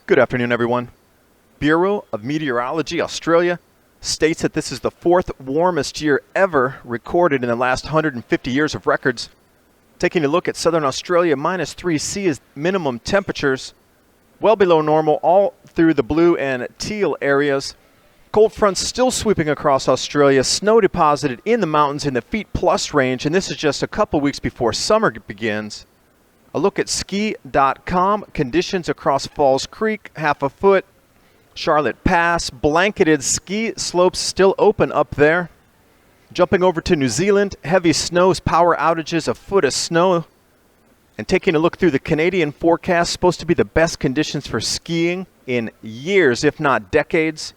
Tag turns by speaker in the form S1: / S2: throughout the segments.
S1: Good afternoon, everyone. Bureau of Meteorology Australia states that this is the fourth warmest year ever recorded in the last 150 years of records. Taking a look at southern Australia, -3°C is minimum temperatures, well below normal all through the blue and teal areas. Cold fronts still sweeping across Australia, snow deposited in the mountains in the feet plus range, and this is just a couple weeks before summer begins. A look at ski.com, conditions across Falls Creek, half a foot. Charlotte Pass, blanketed ski slopes still open up there. Jumping over to New Zealand, heavy snows, power outages, a foot of snow. And taking a look through the Canadian forecast, supposed to be the best conditions for skiing in years, if not decades.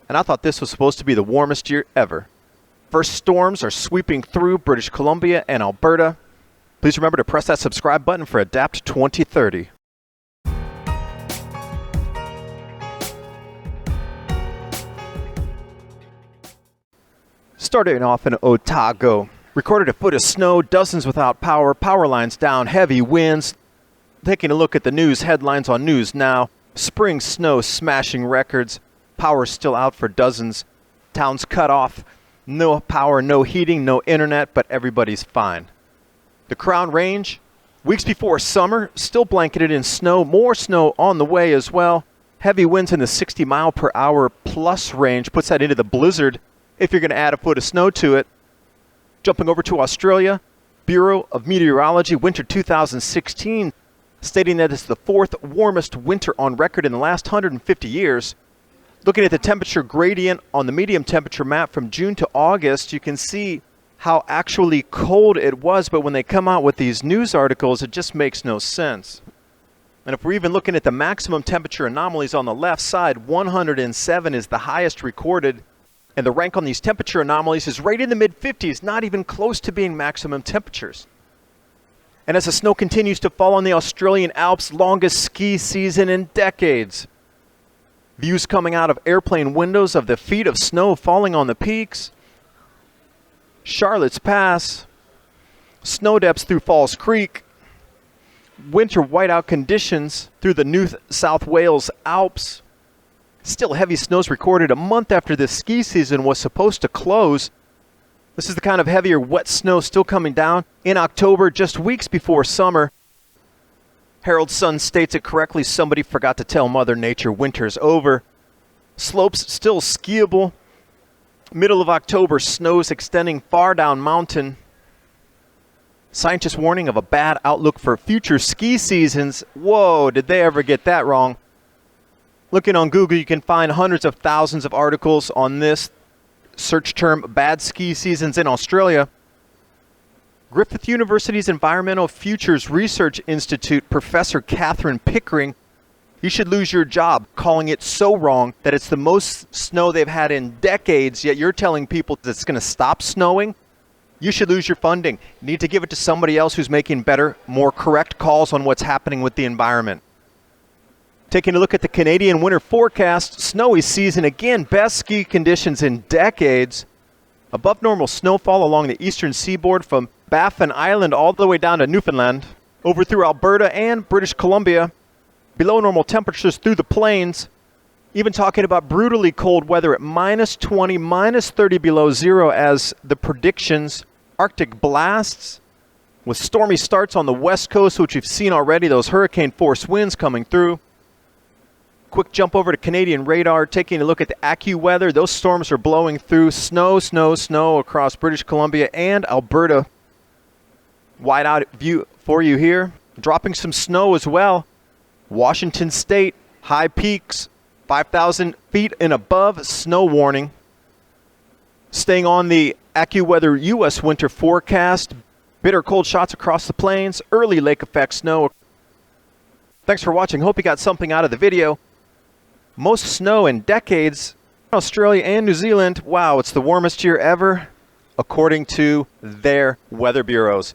S1: And I thought this was supposed to be the warmest year ever. First storms are sweeping through British Columbia and Alberta. Please remember to press that subscribe button for Adapt 2030. Starting off in Otago, recorded a foot of snow, dozens without power, power lines down, heavy winds. Taking a look at the news headlines on News Now, spring snow smashing records, power still out for dozens, towns cut off, no power, no heating, no internet, but everybody's fine. The Crown Range, weeks before summer, still blanketed in snow, more snow on the way as well. Heavy winds in the 60-mile-per-hour plus range puts that into the blizzard if you're going to add a foot of snow to it. Jumping over to Australia, Bureau of Meteorology, winter 2016, stating that it's the fourth warmest winter on record in the last 150 years. Looking at the temperature gradient on the medium temperature map from June to August, you can see how actually cold it was, but when they come out with these news articles, it just makes no sense. And if we're even looking at the maximum temperature anomalies on the left side, 107 is the highest recorded, and the rank on these temperature anomalies is right in the mid-50s, not even close to being maximum temperatures. And as the snow continues to fall on the Australian Alps, longest ski season in decades. Views coming out of airplane windows of the feet of snow falling on the peaks. Charlotte's Pass, snow depths through Falls Creek, winter whiteout conditions through the New South Wales Alps. Still heavy snows recorded a month after this ski season was supposed to close. This is the kind of heavier wet snow still coming down in October, just weeks before summer. Herald Sun states it correctly, somebody forgot to tell Mother Nature winter's over. Slopes still skiable. Middle of October, snows extending far down mountain. Scientists warning of a bad outlook for future ski seasons. Whoa, did they ever get that wrong? Looking on Google, you can find hundreds of thousands of articles on this. Search term, bad ski seasons in Australia. Griffith University's Environmental Futures Research Institute Professor Catherine Pickering, you should lose your job calling it so wrong that it's the most snow they've had in decades, yet you're telling people that it's going to stop snowing. You should lose your funding. You need to give it to somebody else who's making better, more correct calls on what's happening with the environment. Taking a look at the Canadian winter forecast, snowy season again, best ski conditions in decades. Above normal snowfall along the eastern seaboard from Baffin Island all the way down to Newfoundland, over through Alberta and British Columbia. Below normal temperatures through the plains, even talking about brutally cold weather at -20, -30 below zero as the predictions. Arctic blasts with stormy starts on the west coast, which we've seen already, those hurricane force winds coming through. Quick jump over to Canadian radar, taking a look at the AccuWeather. Those storms are blowing through. Snow, snow, snow across British Columbia and Alberta. Wide out view for you here. Dropping some snow as well. Washington State, high peaks, 5,000 feet and above, snow warning. Staying on the AccuWeather U.S. winter forecast, bitter cold shots across the plains, early lake effect snow. Thanks for watching. Hope you got something out of the video. Most snow in decades, Australia and New Zealand. Wow, it's the warmest year ever, according to their weather bureaus.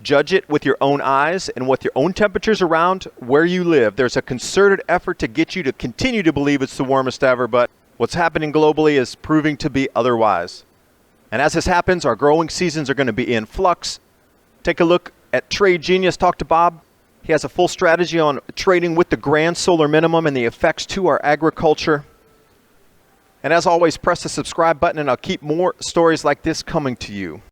S1: Judge it with your own eyes and with your own temperatures around where you live. There's a concerted effort to get you to continue to believe it's the warmest ever, but what's happening globally is proving to be otherwise. And as this happens, our growing seasons are going to be in flux. Take a look at Trade Genius. Talk to Bob. He has a full strategy on trading with the grand solar minimum and the effects to our agriculture. And as always, press the subscribe button and I'll keep more stories like this coming to you.